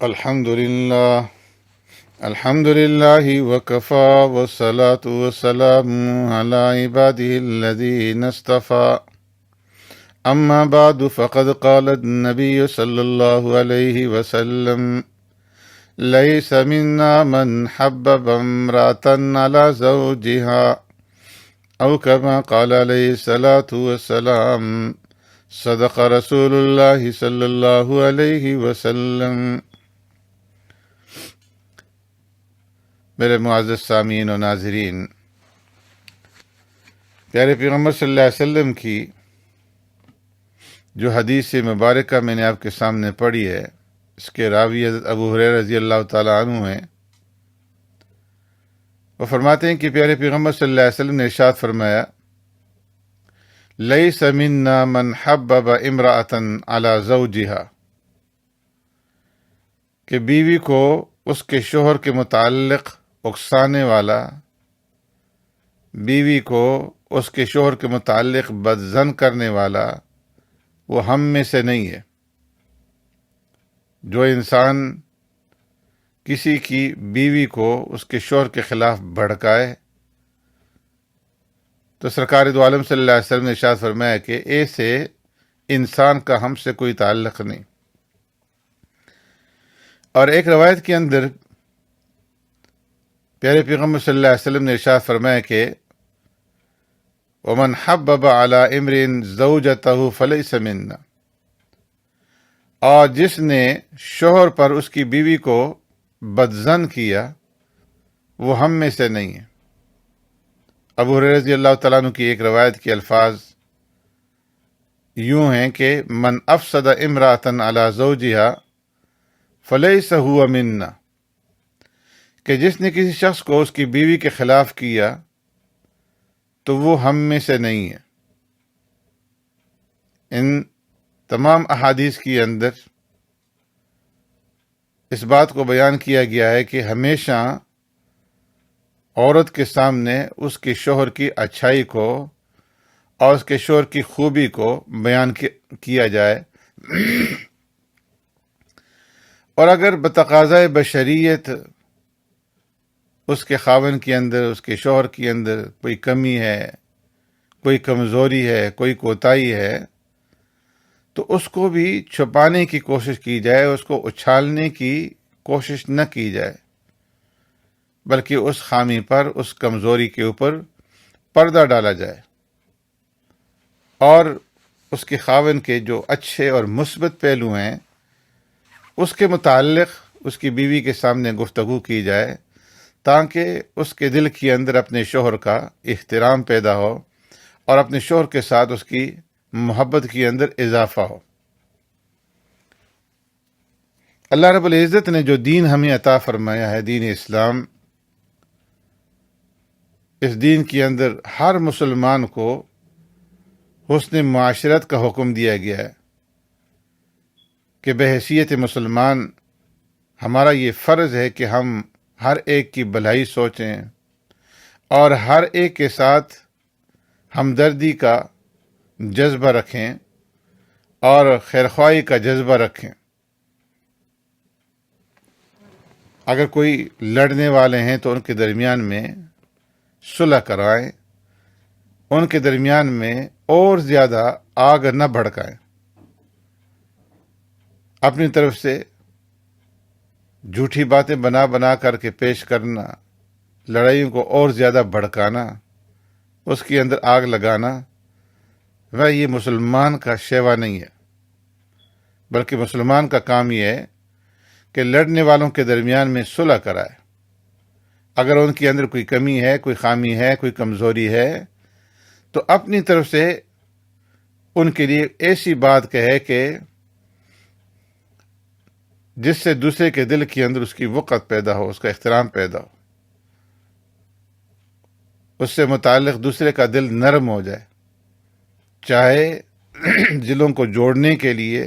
الحمد لله وكفى والصلاة والسلام على عباده الذين اصطفى أما بعد فقد قال النبي صلى الله عليه وسلم ليس منا من حبب امرأة على زوجها أو كما قال عليه الصلاة والسلام صدق رسول الله صلی اللہ علیہ وسلم۔ میرے معزز سامعین و ناظرین، پیارے پیغمبر صلی اللہ علیہ وسلم کی جو حدیث مبارکہ میں نے آپ کے سامنے پڑھی ہے، اس کے راوی حضرت ابو ہریرہ رضی اللہ تعالیٰ عنہ ہیں۔ وہ فرماتے ہیں کہ پیارے پیغمبر صلی اللہ علیہ وسلم نے ارشاد فرمایا، لیس منا من حبب امرأۃ علی زوجہا، کہ بیوی کو اس کے شوہر کے متعلق اکسانے والا، بیوی کو اس کے شوہر کے متعلق بدظن کرنے والا وہ ہم میں سے نہیں ہے۔ جو انسان کسی کی بیوی کو اس کے شوہر کے خلاف بھڑکائے تو سرکار دو عالم صلی اللہ علیہ وسلم نے ارشاد فرمایا کہ ایسے انسان کا ہم سے کوئی تعلق نہیں۔ اور ایک روایت کے اندر پیارے پیغمبر صلی اللہ علیہ وسلم نے ارشاد فرمایا کہ وَمَنْ حَبَّبَ عَلَىٰ اِمْرٍ زَوْجَتَهُ فَلَيْسَ مِنَّا، اور جس نے شوہر پر اس کی بیوی کو بدظن کیا وہ ہم میں سے نہیں ہے۔ ابو ہریرہ رضی اللہ تعالیٰ عنہ کی ایک روایت کے الفاظ یوں ہیں کہ من افسد امرأة علی زوجہا فلیس ہوا منا، کہ جس نے کسی شخص کو اس کی بیوی کے خلاف کیا تو وہ ہم میں سے نہیں ہے۔ ان تمام احادیث کے اندر اس بات کو بیان کیا گیا ہے کہ ہمیشہ عورت کے سامنے اس کے شوہر کی اچھائی کو اور اس کے شوہر کی خوبی کو بیان کیا جائے، اور اگر بتقاضۂ بشریت اس کے خاوند کے اندر، اس کے شوہر کے اندر کوئی کمی ہے، کوئی کمزوری ہے، کوئی کوتاہی ہے، تو اس کو بھی چھپانے کی کوشش کی جائے، اس کو اچھالنے کی کوشش نہ کی جائے، بلکہ اس خامی پر، اس کمزوری کے اوپر پردہ ڈالا جائے، اور اس کے خاوند کے جو اچھے اور مثبت پہلو ہیں اس کے متعلق اس کی بیوی کے سامنے گفتگو کی جائے، تاکہ اس کے دل کے اندر اپنے شوہر کا احترام پیدا ہو اور اپنے شوہر کے ساتھ اس کی محبت کے اندر اضافہ ہو۔ اللہ رب العزت نے جو دین ہمیں عطا فرمایا ہے، دین اسلام، اس دین کے اندر ہر مسلمان کو حسن معاشرت کا حکم دیا گیا ہے کہ بحیثیت مسلمان ہمارا یہ فرض ہے کہ ہم ہر ایک کی بھلائی سوچیں اور ہر ایک کے ساتھ ہمدردی کا جذبہ رکھیں اور خیرخواہی کا جذبہ رکھیں۔ اگر کوئی لڑنے والے ہیں تو ان کے درمیان میں صلح کرائیں، ان کے درمیان میں اور زیادہ آگ نہ بھڑکائیں۔ اپنی طرف سے جھوٹی باتیں بنا بنا کر کے پیش کرنا، لڑائیوں کو اور زیادہ بھڑکانا، اس کے اندر آگ لگانا، وہ یہ مسلمان کا شیوا نہیں ہے، بلکہ مسلمان کا کام یہ ہے کہ لڑنے والوں کے درمیان میں صلح کرائے۔ اگر ان کے اندر کوئی کمی ہے، کوئی خامی ہے، کوئی کمزوری ہے، تو اپنی طرف سے ان کے لیے ایسی بات کہے کہ جس سے دوسرے کے دل کے اندر اس کی وقت پیدا ہو، اس کا احترام پیدا ہو، اس سے متعلق دوسرے کا دل نرم ہو جائے۔ چاہے دلوں کو جوڑنے کے لیے،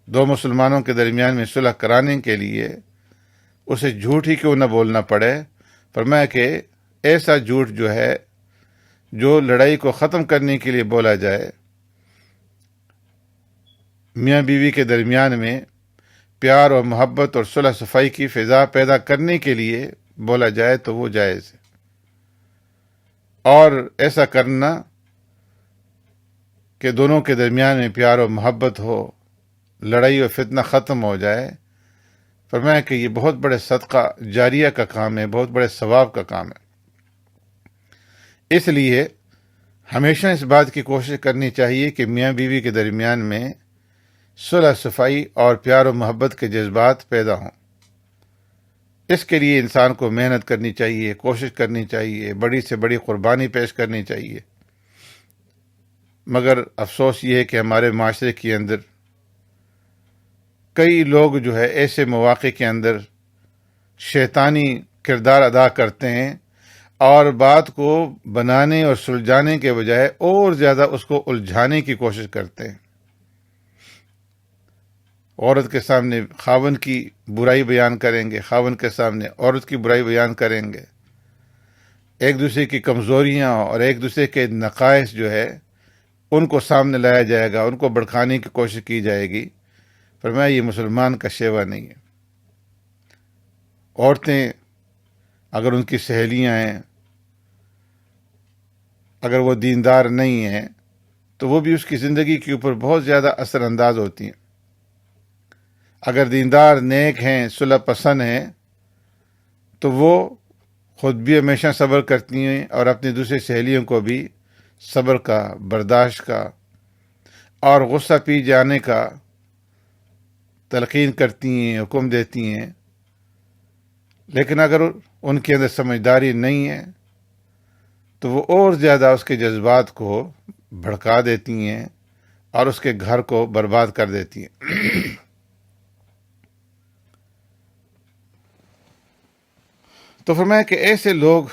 دو مسلمانوں کے درمیان میں صلح کرانے کے لیے اسے جھوٹ ہی کیوں نہ بولنا پڑے، فرمایا کہ ایسا جھوٹ جو ہے جو لڑائی کو ختم کرنے کے لیے بولا جائے، میاں بیوی کے درمیان میں پیار اور محبت اور صلح صفائی کی فضا پیدا کرنے کے لیے بولا جائے تو وہ جائز ہے، اور ایسا کرنا کہ دونوں کے درمیان میں پیار اور محبت ہو، لڑائی اور فتنہ ختم ہو جائے، فرمایا کہ یہ بہت بڑے صدقہ جاریہ کا کام ہے، بہت بڑے ثواب کا کام ہے۔ اس لیے ہمیشہ اس بات کی کوشش کرنی چاہیے کہ میاں بیوی کے درمیان میں صلح صفائی اور پیار و محبت کے جذبات پیدا ہوں۔ اس کے لیے انسان کو محنت کرنی چاہیے، کوشش کرنی چاہیے، بڑی سے بڑی قربانی پیش کرنی چاہیے۔ مگر افسوس یہ ہے کہ ہمارے معاشرے کے اندر کئی لوگ جو ہے ایسے مواقع کے اندر شیطانی کردار ادا کرتے ہیں، اور بات کو بنانے اور سلجھانے کے بجائے اور زیادہ اس کو الجھانے کی کوشش کرتے ہیں۔ عورت کے سامنے خاوند کی برائی بیان کریں گے، خاوند کے سامنے عورت کی برائی بیان کریں گے، ایک دوسرے کی کمزوریاں اور ایک دوسرے کے نقائص جو ہے ان کو سامنے لایا جائے گا، ان کو بھڑکانے کی کوشش کی جائے گی۔ فرمایا یہ مسلمان کا شیوا نہیں ہے۔ عورتیں اگر ان کی سہیلیاں ہیں، اگر وہ دیندار نہیں ہیں، تو وہ بھی اس کی زندگی کے اوپر بہت زیادہ اثر انداز ہوتی ہیں۔ اگر دیندار نیک ہیں، صلح پسند ہیں، تو وہ خود بھی ہمیشہ صبر کرتی ہیں اور اپنی دوسری سہیلیوں کو بھی صبر کا، برداشت کا اور غصہ پی جانے کا تلقین کرتی ہیں، حکم دیتی ہیں۔ لیکن اگر ان کے اندر سمجھداری نہیں ہے تو وہ اور زیادہ اس کے جذبات کو بھڑکا دیتی ہیں اور اس کے گھر کو برباد کر دیتی ہیں۔ تو فرمایا کہ ایسے لوگ،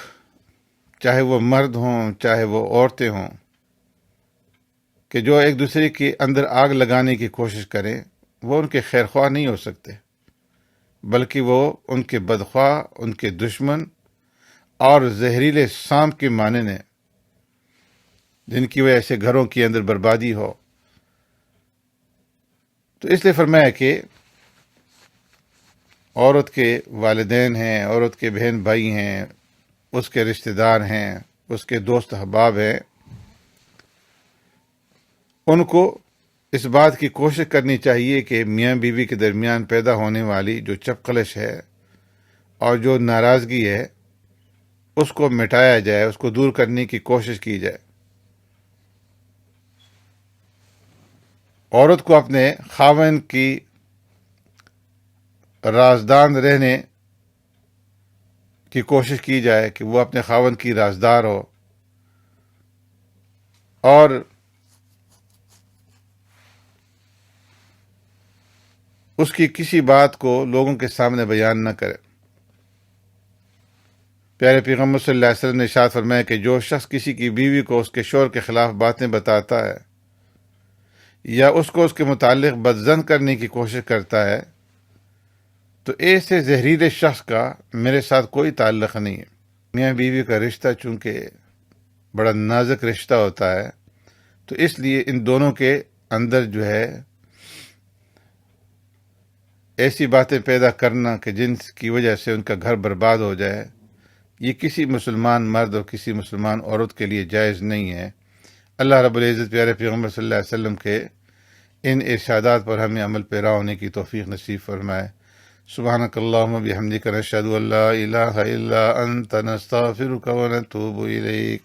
چاہے وہ مرد ہوں چاہے وہ عورتیں ہوں، کہ جو ایک دوسرے کے اندر آگ لگانے کی کوشش کریں، وہ ان کے خیر خواہ نہیں ہو سکتے، بلکہ وہ ان کے بدخواہ، ان کے دشمن اور زہریلے سانپ کے مانند ہیں، جن کی وجہ سے گھروں کے اندر بربادی ہو۔ تو اس لیے فرمایا کہ عورت کے والدین ہیں، عورت کے بہن بھائی ہیں، اس کے رشتہ دار ہیں، اس کے دوست احباب ہیں، ان کو اس بات کی کوشش کرنی چاہیے کہ میاں بیوی کے درمیان پیدا ہونے والی جو چپقلش ہے اور جو ناراضگی ہے، اس کو مٹایا جائے، اس کو دور کرنے کی کوشش کی جائے۔ عورت کو اپنے خاوند کی رازدان رہنے کی کوشش کی جائے کہ وہ اپنے خاوند کی رازدار ہو، اور اس کی کسی بات کو لوگوں کے سامنے بیان نہ کرے۔ پیارے پیغمبر صلی اللہ علیہ وسلم نے ارشاد فرمایا کہ جو شخص کسی کی بیوی کو اس کے شوہر کے خلاف باتیں بتاتا ہے یا اس کو اس کے متعلق بدظن کرنے کی کوشش کرتا ہے، تو ایسے زہریلے شخص کا میرے ساتھ کوئی تعلق نہیں ہے۔ میاں بیوی کا رشتہ چونکہ بڑا نازک رشتہ ہوتا ہے، تو اس لیے ان دونوں کے اندر جو ہے ایسی باتیں پیدا کرنا کہ جن کی وجہ سے ان کا گھر برباد ہو جائے، یہ کسی مسلمان مرد اور کسی مسلمان عورت کے لیے جائز نہیں ہے۔ اللہ رب العزت پیارے پیغمبر صلی اللہ علیہ وسلم کے ان ارشادات پر ہمیں عمل پیرا ہونے کی توفیق نصیب فرمائے۔ سبحانک اللہم بحمدک، نشہد ان لا الہ الا انت، نستغفرک ونتوب الیک۔